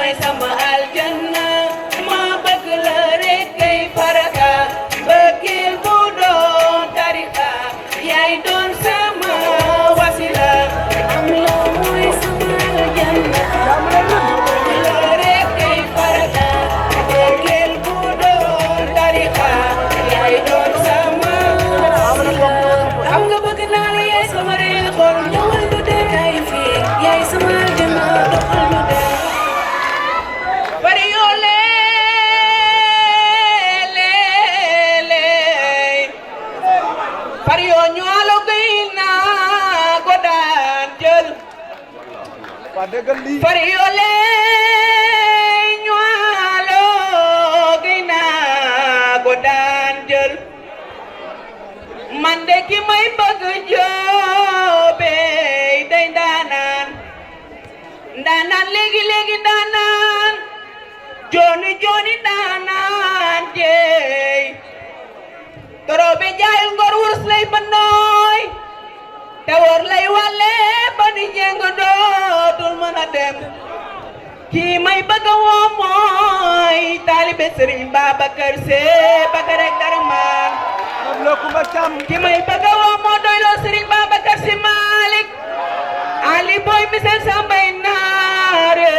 yaay sama aljanna ma bëgg la rek kay farata bëggeel bu doon tarixa yaay doon sama wasila am la mooy sama aljanna ma bëgg la rek kay farata bëggeel bu doon tarixa yaay doon sama wasila xam nga bëgg naa la yaay sama réew xool ñëwal du dee kay fii yaay sama aljanna doxal du dee bari yoo bari yoo ñaalo gay naa ko daan jël bari yoo ñaalo gay naa ko daan jël man de ki may bëgg joobe day ndaanaan léegi ndaanaan jooni ndaanaan jeey torobe jaayul ngor wurus lay ba nooy te wor lay wàlle ba di jeng dootul mën a dem kii may bëgg woo mooy taalibe Serigne Babacar Sy Bakar ak Daraman ki may bëgg woo moo doyloo Serigne Babacar Sy Malick Ali boy misel sambay naare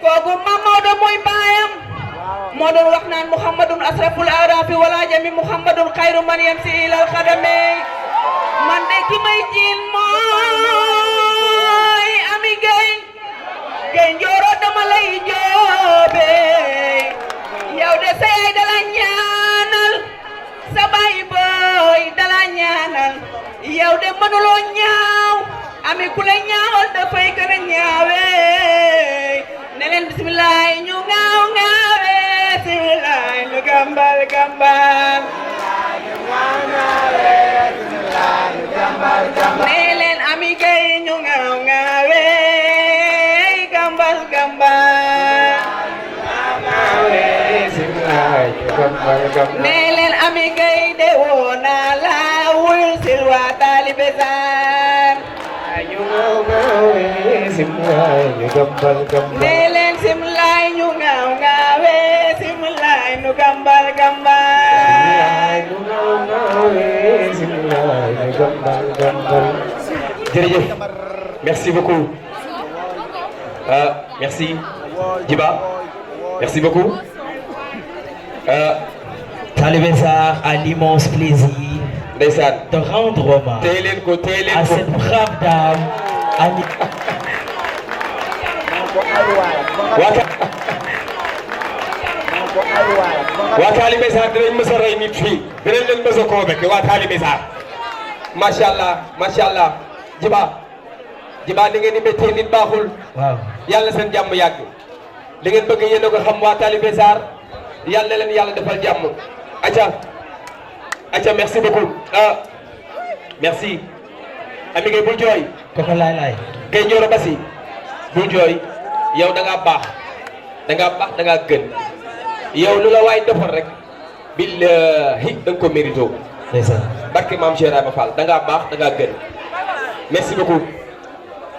kooku Mamadou mooy baayam moo doon wax naan Muhammadun asraful arafi wala jami Muhammadun xayru man yamsi ilal xadame man de ki may jiin mooy Ami Gueye njooro dama lay joobe yow de sa yaay dala ñaanal sa baay booy dala ñaanal yow de mënuloo ñaaw Ami ku la ñaawal dafay gën a ñaawe ne leen bismillah ñu ngaaw ngaawe bismillah ñu gambal ne leen Ami Gueye ñu ngaaw ngaawe gambal ne leen Ami Gueye de woo naa la wuyul sil waa taalibe Sarr ne leen simlaay ñu ngaaw ngaawe simlaay ñu gambal jërëjëf merci beaucoup merci Djiba merci beaucoup Talibé Sarr a l'immense plaisir ndeysaan de rendre hommage téye leen ko à cette brave dame Ami. waa Talibé Sarr dinañ mës a rey nit fii dinañ leen mës a convaincre waa Talibé Sarr macha allah Djiba li ngeen di méttee nit baaxul. waaw yàlla seen jàmm yàgg li ngeen bëgg yéen a ko xam waa Talibé Sarr yàlla leen yàlla defal jàmm. acca merci beaucoup merci Ami Gueye bul jooy. koko laay Gueye Ndioro Bassi bul jooy yow da ngaa baax da ngaa gën yow lu la waay defal rek billahi da nga ko mérito. ndeysaan barke maam Cheikh Ibrahima Fall da ngaa baax da ngaa gën merci beaucoup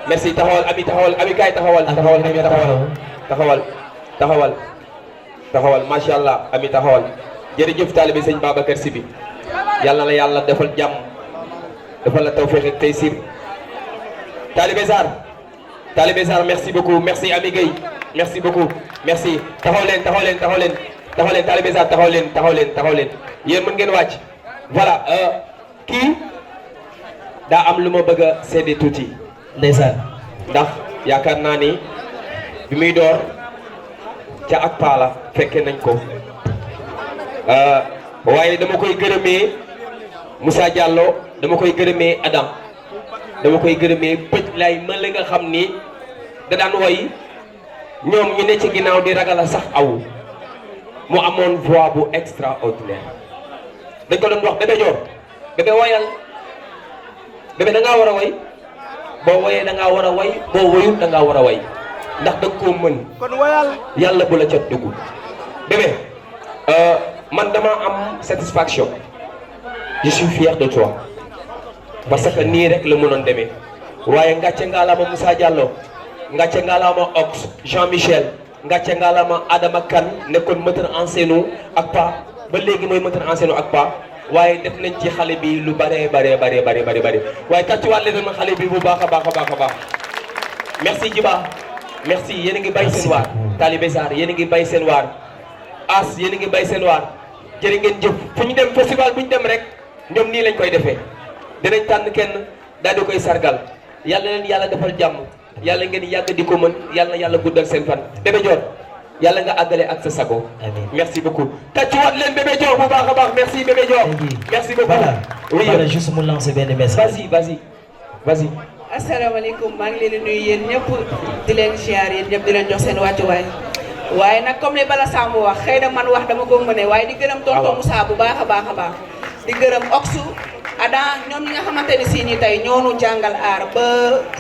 merci taxawal Ami kaay taxawal macha allah Ami taxawal jërëjëf taalibe sëñ Babacar Sy bi yàlla la yàlla defal jàmm defal la tawfeex ak taysir Talibé Sarr merci beaucoup merci Ami Gueye merci beaucoup merci taxaw leen Talibé Sarr taxaw leen yéen mën ngeen wàcc voilà kii daa am lu ma bëgg a seede tuuti ndeysaan ndax yaakaar naa ni bi muy door ca ak paala fekke nañ ko waaye dama koy gërëmee Moussa Diallo dama koy gërëmee Adam dama koy gërëmee pëj lay mën la nga xam ni da daan woy ñoom ñu ne ci ginnaaw di ragal a sax aw mu amoon voix bu extraordinaire dañ ko doon wax bébé Dior bébé woyal bébé da ngaa war a woy boo woyee da ngaa war a woy boo woyut da ngaa war a woy ndax da nga koo mën yàlla bu la ca dugg bébé man dama am satisfaction je suis fier de toi parce que nii rek la mënoon demee waaye ngàcce ngaalama Moussa Diallo ngàcce ngalaama Ox Jean Michel ngàcce ngalaama Adama Kane nekkoon metteur en scène ak Pa ba léegi mooy metteur en scène ak Pa waaye def nañ ci xale bi lu bare waaye tàccuwaat leen ma xale bi bu baax a baax merci Djiba merci yéen a ngi bay seen waar Talibé Sarr yéen a ngi bay seen waar As yéen a ngi bay seen waar jërë ngeen jëf fu ñu dem festival bu ñu dem rek ñoom nii lañ koy defee dinañ tànn kenn daal di koy sargal yàlla leen yàlla defal jàmm yàlla ngeen yàgg di ko mën yàlla guddal seen fan Bébé Dior yàlla nga àggale ak sa sago. merci beaucoup tàccuwaat leen Bébé Dior bu baax a baax merci Bébé Dior. merci beaucoup oui voilà juste mu lancer benn message. vas-y. asalaamaaleykum maa ngi leen di nuyu yéen ñëpp di leen ziar yéen ñëpp di leen jox seen wàccuwaay waaye nag comme li Bala Samb wax xëy na man wax dama ko mëne waaye di gërëm tonton Moussa bu baax a baax di gërëm Oxu Ada ñoom ñi nga xamante ni si nii tey ñoonu jàngal aar ba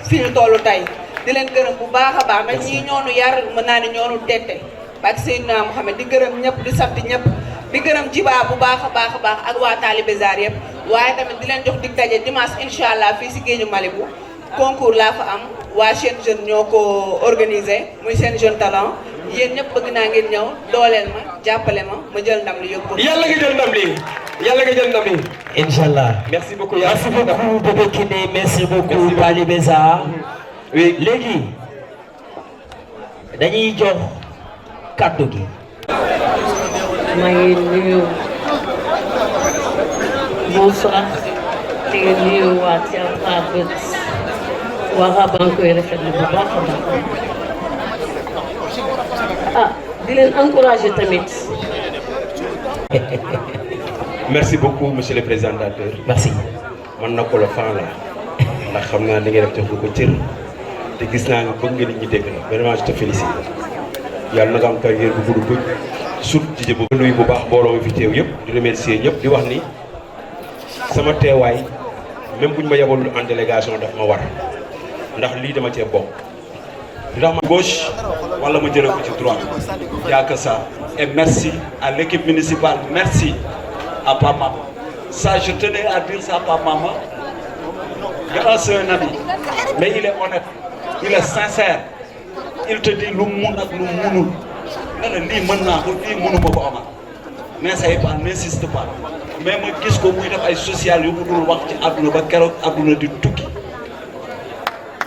fi ñu tollu tey di leen gërëm bu baax a baax nag ñii ñoonu yar mën naa ne ñoonu tette ak Seydina Mouhamed di gërëm ñëpp di sant ñëpp di gërëm Djiba bu baax a baax ak waa Talibé Sarr yëpp waaye tamit di leen jox dig daje dimanche incha allah fii si géeju Malibu concours laa fa am waa Jeune Jeune ñoo ko organisé muy seen jeune talent yéen ñëpp bëgg naa ngeen ñëw dooleel ma jàppale ma jël ndam li yóbbu. yàlla nga jël ndam li Inch'Allah. merci beaucoup Bébé Kiné merci beaucoup Talibé Sarr. oui léegi dañuy jox kàddu gi. maa ngi nuyu bonsoir di nuyu waa Théâtre Bët waa ba nga koy rafetlu bu baax a baax di leen encouragé tamit. merci beaucoup monsieur le présentateur. merci. man na ko la fan la ndax xam naa li ngay def jox nga ko cër te gis naa nga bëgg nga nit ñi dégg la vraiment je te félicite yàlla na nga am carrière bu gudd bëgg surtout ci jëbu nuyu bu baax mbooloo mi fi teew yëpp di remercier ñëpp di wax ni sama teewaay même buñ ma yabalul en délégation daf ma war ndax lii dama cee bokk ndax ma gauche wala ma jëlee ko ci droite y a que ça. Et merci à l'équipe municipale, merci à Papa. Ça, je tenais à dire ça à Papa. C'est un ami, mais il est honnête, il est sincère. Il te dit lu mun ak lu munul. Nga ne lii mën naa ko lii mënuma ko amal. N'essaye pas, n'insiste pas. Mais ma gis ko muy def ay social yu mu dul wax ci àdduna ba keroog àdduna di tukki.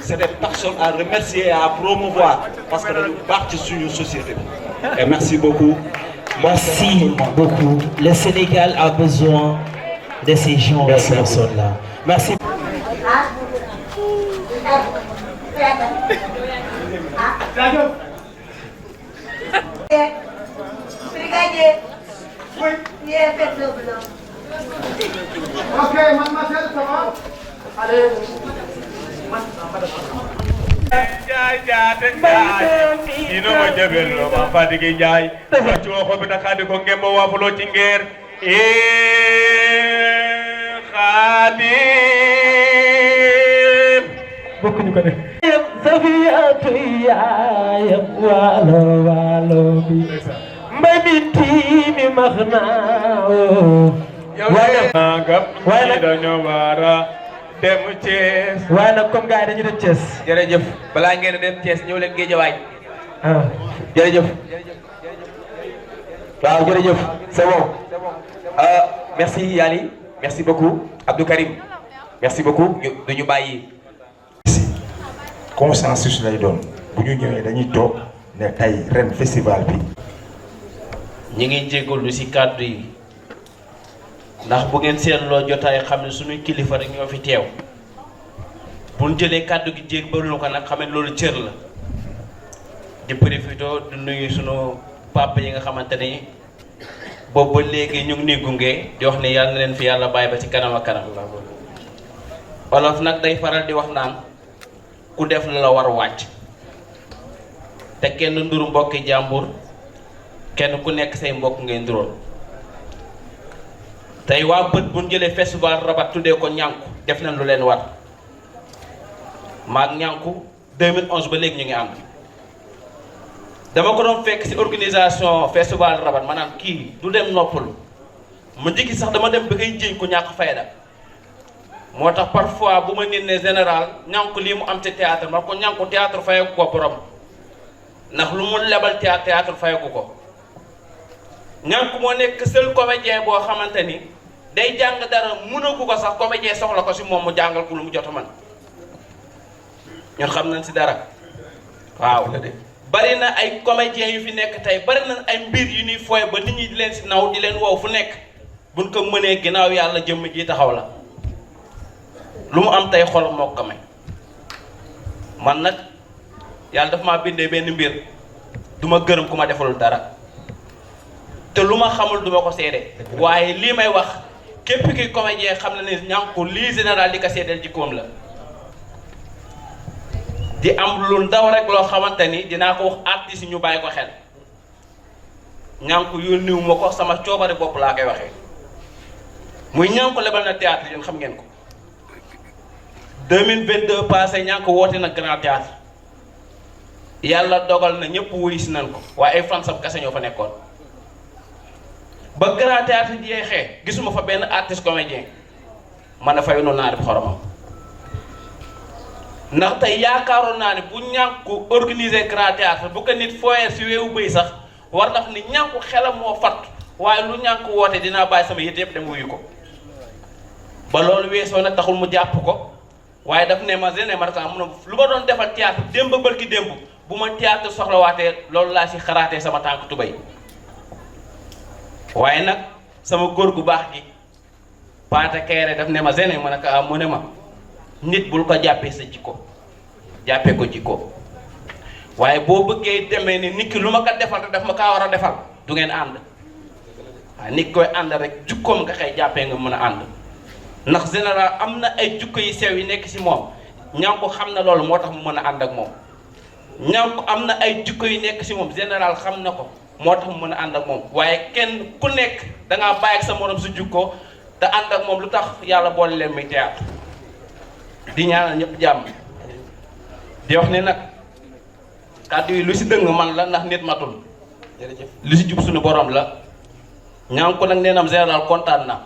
C'est des personnes à remercier et à promouvoir parce que dañu baax ci suñu société bi. Et merci beaucoup. Merci beaucoup. Le Sénégal a besoin de ces gens et ces personnes-là. Merci. Ino ma jabel no ma Fadigi Njaay waccu waxo bi nakadi ko ngembo wafulo ci ngeer Khadim bokkuñu ko def Safiyatu yaayam walo bi mbay mi tiimi max naa waaye dañoo wara dem Thiès. waaye nag comme gars yi dañu dem Thiès. jërëjëf balaa ngeen a dem Thiès ñëw leen Géejawaay. jërëjëf. waaw jërëjëf c'est bon. merci Yali merci beaucoup Abdou Karim merci beaucoup ñu bàyyi. consensus lay doon bu ñu ñëwee dañuy toog ne tey ren festival bi. ñi ngi jégalu ci kàddu yi ndax bu ngeen seetloo jotaay xam ne suñuy kilifa rek ñoo fi teew bu ñu jëlee kàddu gi jéggalu ko nag xam ne loolu cër la di profité di nuyu sunu papa yi nga xamante ni boobu ba léegi ñu ngi ni gunge di wax ne yàlla na leen fi yàlla bàyyi ba ci kanam ak kanam. Wolof nag day faral di wax naan ku def la war wàcc te kenn nduru mbokki jàmbur kenn ku nekk say mbokk ngay nduroon tey waa bët bu ñu jëlee festival Rabat tuddee ko ñànku def nañ lu leen war maag ñànku 2011 ba léegi ñu ngi am dama ko doon fekk ci organisation festival Rabat ma naan kii du dem noppalu mu njëkki sax dama dem ba ngay jiñ ko ñàkk fayda moo tax parfois bu ma nit ne général ñànku lii mu am ci théâtre ma ko ñànku théâtre fayeku ko borom ndax lu mu lebal théâtre fayeku ko ñànku moo nekk seul comédien boo xamante ni day jàng dara mënagu ko sax comédien soxla ko si moom mu jàngal ko lu mu jot a man ñun xam nañ si dara waaw bari na ay comédiens yu fi nekk tey bari na ay mbir yu ñuy fooy ba nit ñi di leen si naw di leen wow fu nekk buñ ko mënee ginnaaw yàlla jëmm ji taxaw la lu mu am tey xol moo ko may man nag yàlla dafa maa bindee benn mbir du ma gërëm ku ma defalul dara te lu ma xamul du ma ko seede waaye lii may wax képp ki comédien xam na ne ñànku lii général di ko seedeel jikkoom la di am lu ndaw rek loo xamante ni dinaa ko wax artiste yi ñu bàyyi ko xel ñànku yónniwu ma ko sama coobare bopp laa koy waxee muy ñànku lebal na théâtre yéen xam ngeen ko 2022 passé ñànku woote na grand théâtre yàlla dogal na ñëpp wuyu si nañ ko waaye ay fansam kese ñoo fa nekkoon ba grand théâtre jeexee gisuma fa benn artiste comédien man a fay noonu naa def xoromam ndax tey yaakaaroon naa ne bu ñànku organiser grand théâtre bu ko nit fooyee si weewu bëy sax war daf ni ñànku xelam moo fatt waaye lu ñànku woote dinaa bàyyi sama yit yëpp dem wuyu ko ba loolu weesoo nag taxul mu jàpp ko waaye daf ne ma gene ma mun a lu ma doon defal théâtre démb bërki démb bu ma théâtre soxlawaatee loolu laa si xaraatee sama tànk tubay waaye nag sama góor gu baax gi Paate Kayre daf ne ma gene ma ne ko mu ne ma nit bul ko jàppee sa jikko jàppee ko jikko waaye boo bëggee demee ni nit ki lu ma ko defal te daf ma kaa war a defal du ngeen ànd waaye nit koy ànd rek jukkoom nga xëy jàppee nga mën a ànd ndax général am na ay jukko yu sew yi nekk si moom ñànku xam na loolu moo tax mu mën a ànd ak moom ñànku am na ay jukko yu nekk si moom général xam na ko moo tax mu mën a ànd ak moom waaye kenn ku nekk dangaa bàyyi ak sa morom su jukko te ànd ak moom lu tax yàlla boole leen muy théâtre di ñaanal ñëpp jàmm di wax ni nag kàddu yi lu si dëng man la ndax nit matul jërëjëf lu si jub suñu borom la ñànku nag neenam général kontaan na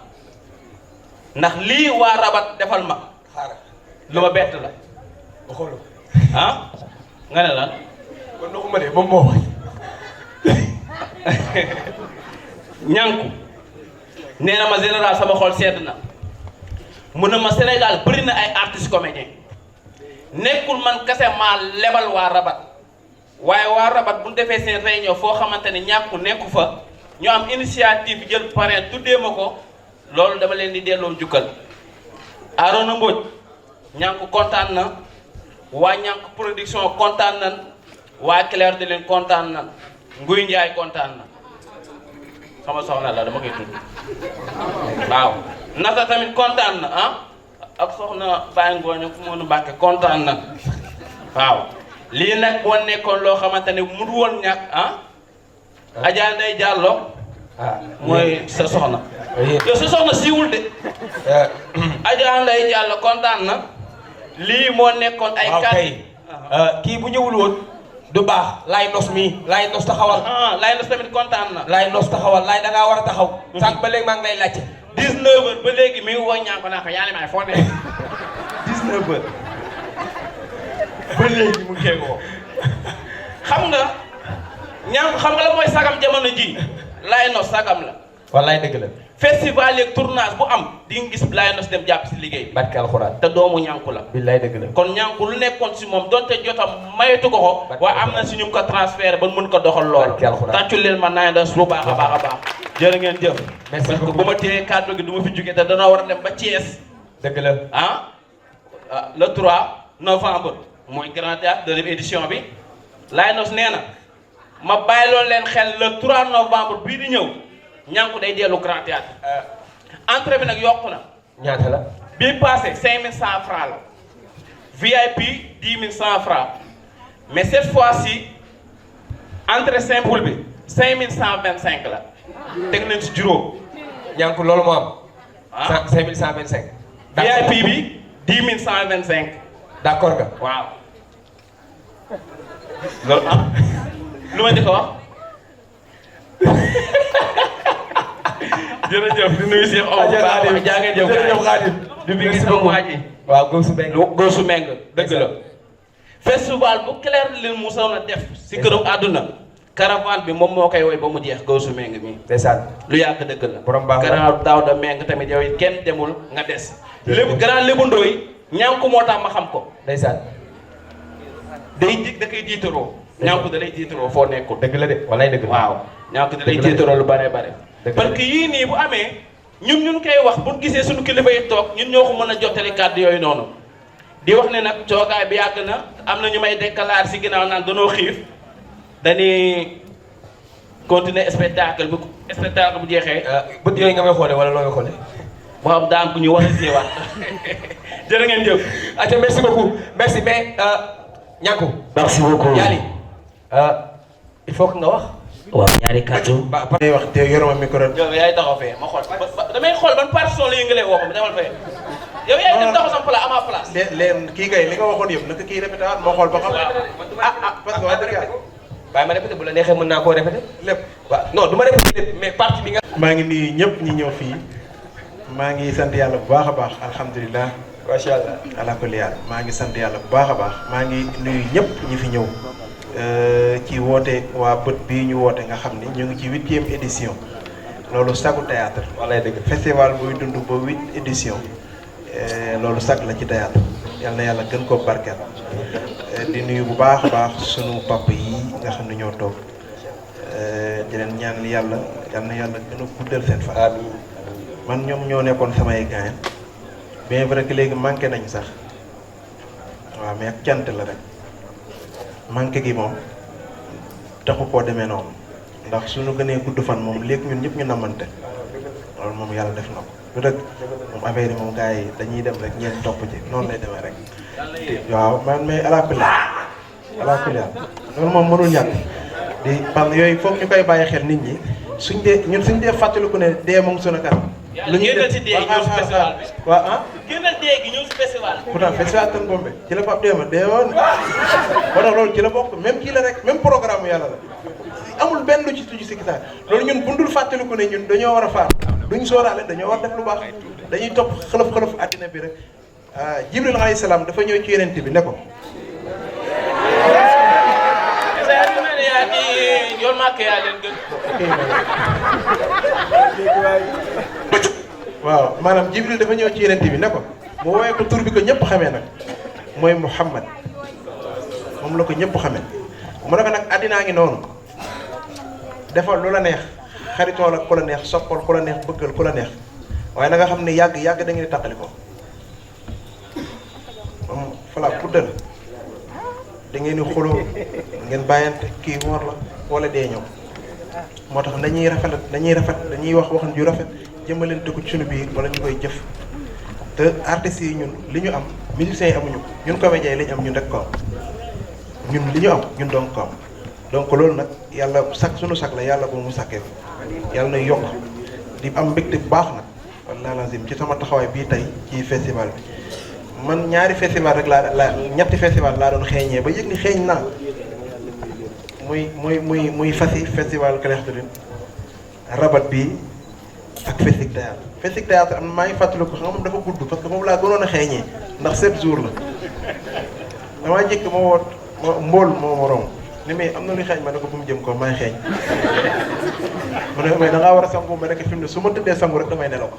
ndax lii waa Rabat defal ma lu ma bett la waxoon ah nga ne lan kon ndoxuma de moom moo wax ñànku nee na ma général sama xol sedd na mu ne ma Sénégal bëri na ay artistes comédiens nekkul man kese maa lebal waa Rabat waaye waa Rabat bu ñu defee seen réunion foo xamante ne ñàkku nekku fa ñu am initiative jël parrain tuddee ma ko loolu dama leen di delloo jukkal Arona Mbodj ñànku kontaan na waa ñànku production kontaan nan waa Claire de leen kontaan nan Nguy Njaay kontaan na sama soxna la dama koy tudd waaw naka tamit kontaan na ah ak soxna Baye Ngooña fu mu Mbàkke kontaan na waaw lii nag boo nekkoon loo xamante ne mu woon ñàkk ah Adja Ndeye Diallo mooy sa soxna yow sa soxna siiwul de Adja Ndeye Diallo kontaan na lii moo nekkoon ay kàddu kii bu ñëwul woon du baax laay nos mii laay nos taxawal laay nos tamit kontaan na laay nos taxawal laay da ngaa war a taxaw sànq ba léegi maa ngi lay laajte 19 heures ba léegi mi ngi woo ñànku naa ko yaa ni may foo ne 19 heures ba léegi mu ngi koy woo xam nga ñànku xam nga la mooy sagam jamono ji laay nos sagam la wallaay dëgg la festival yeeg tournage bu am di nga gis laay nos dem jàpp si liggéey barke alxuraan te doomu ñànku la billaay dëgg la kon ñànku lu nekkoon si moom donte jotam mayetu ko ko waaye am na si ñu ko transféré ba mën ko doxal lool tàccul leen ma naa das bu baax a baax a baax jërë ngeen jëf parce que bu ma téyee kàddu gi du ma fi jógee te danoo war a dem ba Thiès dëgg la le 3 novembre mooy grand théâtre de édition bi laay nos nee na ma bàyyi loolu leen xel le 3 novembre bii di ñëw ñànku day dellu grand théâtre entrée bi nag yokku na ñaata la bii passé 5100 francs la VIP 10 100 francs mais cette fois-ci entrée simple bi 5125 la teg nañ si juróom ñànku loolu moo am 5125 VIP bi 10 125 d'accord nga waaw loolu lu ma njëkk a wax jërëjëf di nuyu Cheikh Omar jaa ngeen jëf jërëjëf Khadim du bi gis sama waa ji waaw Gawsu Meng. Gawsu Meng dëgg la. festival bu clair leen musoon a def si këru àdduna. caravane bi moom moo koy woy ba mu jeex Gawsu Meng mi. ndeysaan lu yàgg dëgg la. borom baax la grand Daouda Meng tamit yow it kenn demul nga des. lébu grand Lébu Ndoy ñànku moo tax ma xam ko. ndeysaan. da koy jiitaroo. ñànku da lay jiitaroo foo nekkul. dëgg la de walaay dëgg la. waaw ñànku da lay jiitaroo lu bare bare. parce que yii nii bu amee ñun koy wax bu gisee suñu kilifa yi toog ñun ñoo ko mën a jottali kàddu yooyu noonu. di wax ne nag coogaay bi yàgg na am na ñu may déclarer si ginnaaw naan danoo xiif dañuy continuer spectacle bu jeexee. bët yooyu nga may xoolee wala loo may xoolee. boo xam daan ku ñu war a séewaat jërë ngeen jëf. ati merci beaucoup merci mais Ñanku. merci beaucoup Yali il faut que nga wax. waaw ñaari kàddu. ba day wax te yoroma micro. yow yaay taxaw fee ma xool damay xool ban partition la yëngalee woo ko demal fee. yow yaay dem taxaw sama place ama place. leen kii kay li nga waxoon yëpp naka kii répété waat moo xool ba xam. parce que wax dëgg yàlla. waaye ma répété bu la neexee mën naa koo répété. lépp waaw non du ma répété lépp mais partie bi nga. maa ngi nuyu ñëpp ñi ñëw fii maa ngi sant yàlla bu baax a baax alhamdulilah. macha allah. ala kulli haal maa ngi sant yàlla bu baax a baax maa ngi nuyu ñëpp ñi fi ñëw ci woote waa bët bii ñu woote nga xam ni ñu ngi ci 8e édition loolu sagu théâtre walaay dëgg festival buy dund ba 8 édition loolu sag la ci théâtre yal na yàlla gën koo barkeel di nuyu bu baax a baax sunu papa yi nga xam ne ñoo toog di leen ñaanal yàlla yal na yàlla gën a guddal seen fan. amiin. man ñoom ñoo nekkoon samay gaañ bien vrai que léegi manqué nañ sax waaw mais ak cant la rek manqué gi moom taxu koo demee noonu ndax suñu gënee gudd fan moom léegi ñun ñëpp ñu namante loolu moom yàlla def na ko lu dëgg moom affaire yi moom gars yi dañuy dem rek ñeent topp ci noonu lay demee rek waaw man mais alaakulli loolu moom mënul ñàkk di parce que yooyu foog ñu koy bàyyi xel nit ñi suñ dee fàttaliku ne dee moom suñu kanam. lu ñuy def ci dee gi ñëw si festival bi. waaw ah. génnal dee gi ñëw si festival bi. pourtant festival Tan Bombe ci la Pape Demba dee woon ba tax loolu ci la bokk même kii la rek même programme yàlla la amul benn lu ci tuju si gisaar loolu ñun bundul fàttaliku ne ñun dañoo war a faar duñ sóoraale dañoo war def lu baax dañuy topp xëlëf àddina bi rek Jibril alayhi salaam dafa ñëw ci yeneen bi ne ko. yoon màkk yaa leen gën. waaw maanaam Jibril dafa ñëw ci yeneen bi ne ko mu woowee ko tur bi ko ñëpp xamee nag mooy Muhammad moom la ko ñëpp xamee mu ne ko nag addinaa ngi noonu defal lu la neex xaritool ak ku la neex soppal ku la neex bëggal ku la neex waaye na nga xam ne yàgg da ngeen di tàqali ko moom falaa puddal da ngeen di xuloo ngeen bàyyante kii woor la wala dee ñëw moo tax dañuy rafet dañuy wax ju rafet jëmmalante ko ci suñu biir wala ñu koy jëf te artistes yi ñun li ñu am musiciens yi amuñu ko ñun comédiens yi li ñu am ñun rek ko am ñun li ñu am ñun donc ko am donc loolu nag yàlla suñu sak la yàlla bu mu sakkee yàlla na yokk di am mbégte bu baax nag wallaahi lazim ci sama taxawaay bii tey ci festival bi man ñaari festival rek ñetti festival laa doon xeeñee ba yëg ni xeeñ naa muy Fassi festival Clair de Lune rabat bi ak Festic Théâtre Festic Théâtre am na maa ngi fàttaliku xam nga moom dafa gudd parce que moom laa gënoon a xeeñee ndax 7 jours la damaa njëkk ma woot mbool moo ma romb ni mais am na luy xeeñ ma ne ko bu mu jëm ko may xeeñ mu ne mais da ngaa war a sangu ma nekk fi mu ne su ma tëddee sangu rek damay nelaw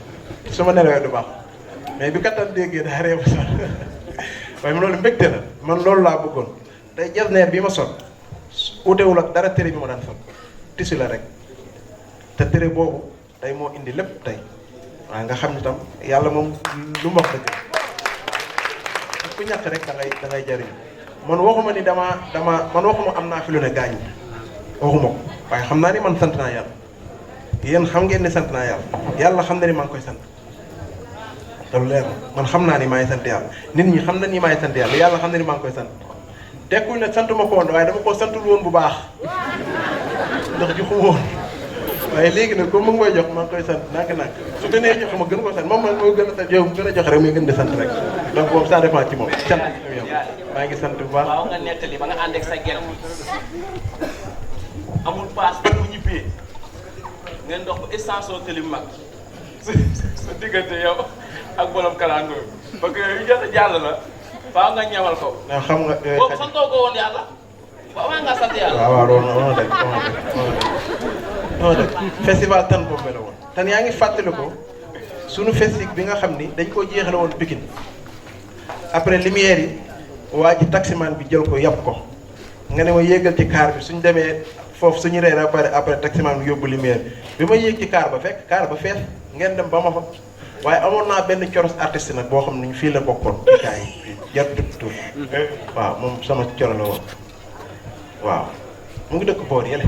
su ma nelawee du baax mais bi kattan déggee daa réew sax waaye loolu mbégte la man loolu laa bëggoon tey jasneer bi ma sol utewul ak dara tere bi ma daan sol tissu la rek te tere boobu tey moo indi lépp tey waaw nga xam ni tam yàlla moom lu mu wax dëgg ku ñàkk rek da ngay jariñu man waxuma ni man waxuma am naa fi lu ne gaañ waxuma ko waaye xam naa ni man sant naa yàlla yéen xam ngeen ni sant naa yàlla xam na ni maa ngi koy sant loolu leer na man xam naa ni maa ngi sant yàlla nit ñi xam na ni maa ngi sant yàlla xam na ni maa ngi koy sant tekkul ne santuma ko woon waaye dama koo santul woon bu baax ndax joxuma woon waaye léegi nag comme mu ngi may jox maa ngi koy sant nànk-nànk su gënee jox ma gën ko sant moom moo gën a sant yow mu gën a jox rek muy gën di sant rek donc moom ça dépend ci moom sant yow maa ngi sant bu baax. waaw nga nettali ba nga ànd ak sa gerte amul paas ba mu ñibbee ngeen dox ba extension tëli mag sa diggante yow ak borom kalango parce que yu jot a jàll la faaw nga ñamal ko. non xam nga. boobu santoo ko woon yàlla waaw maa nga sant yàlla. waaw waaw non de festival tan boobu la woon. tan yaa ngi fàttali ko sunu festival bi nga xam ni dañ koo jeexale woon Pikine après lumière yi waa ji taximan bi jël ko yàpp ko nga ne ma yéegal ci car bi suñ demee foofu suñu reer après taximan bi yóbbu lumière bi ma yéeg ci car ba fekk car ba fees ngeen dem ba ma fa waaye amoon naa benn coros artiste nag boo xam ne fii la bokkoon ci gaa yi jar tur waaw moom sama coro la woon waaw mu ngi dëkk boor yële.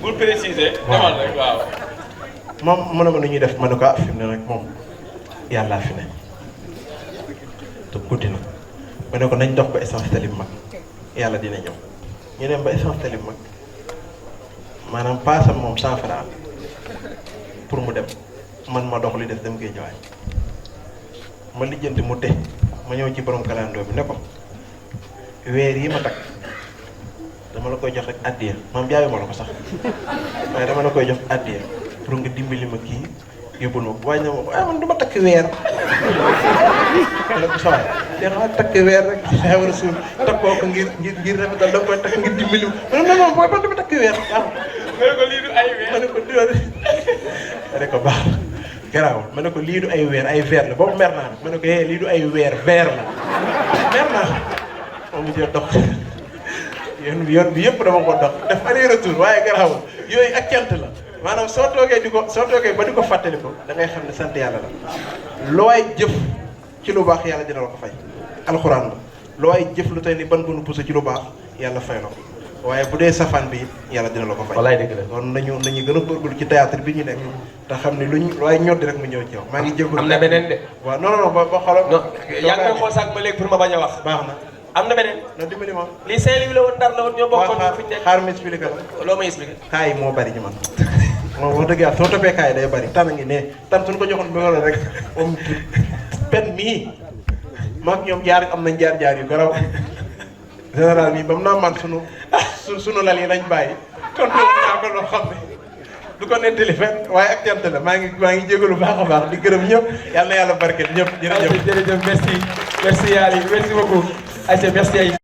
pour préciser. demal rek waaw. moom mu ne ma nu ñuy def ma ne ko ah fi mu ne nag moom yàllaa fi ne te guddi na ma ne ko nañ dox ba essence talib mag yàlla dina ñëw ñu dem ba essence talib mag maanaam paasam moom 100 francs pour mu dem man ma dox li des dem koy ñëwaat ma lijjanti mu te ma ñëw ci borom kalandoo bi ne ko weer yi ma takk dama la koy jox rek addiya maam jaayu ma la ko sax waaye dama la koy jox addiya pour nga dimbali ma kii yóbbul ma ko waaye ne ma ko man du ma takk weer ma ne ko saway dee xaa takk weer rek saa war a suul takkoo ko ngir rafetal da nga koy takk ngir dimbali ma ne non booy man du ma takk weer waaw ma ne ko lii du ay weer ma ne ko ma ne ko baax garaaw ma ne ko lii du ay weer ay verre la boobu mer naa ma ne ko lii du ay weer verre la mer naa moom mu jël dox yoon bi yëpp dama ko dox def aller retour waaye garaaw yooyu ak cant la maanaam soo toogee ba di ko fàttali ko da ngay xam ne sant yàlla la looy jëf ci lu baax yàlla dina la ko fay alxuraan la looy jëf lu tey ni ban bunu pousse ci lu baax yàlla fay la ko waaye bu dee safaan bi yàlla dina la ko fay. wallaay dëgg la kon nañu gën a góorgóorlu ci théâtre bi ñu nekk te xam ne luñ looy ñoddi rek mu ñëw ci yow maa ngi jégalu. am na beneen de. waaw non ba xoolal. non yaa ngi koy xool sax ba léegi pour ma bañ a wax. baax na. am na beneen. non dimbali ma. lii Saint-Louis la woon Ndar la woon ñoo bokkoon fi ñu nekk. xaar ma expliqué la. loo may expliqué. kaay moo bari ci man. moom wax dëgg yàlla soo toppee kaay day bari tan a ngi ne tan suñu ko joxoon bi nga rek moom pen mii maag ñoom am nañ jaar yu garaw général bi ba mu naa man sunu lal yi lañ bàyyi kon naa ko loo xam ne du ko nettali fenn waaye ak cant la maa ngi jégalu baax a baax di gërëm ñëpp yàlla na yàlla barkeel ñëpp jërëjëf jërëjëf merci Ali merci beaucoup. Aïcha merci.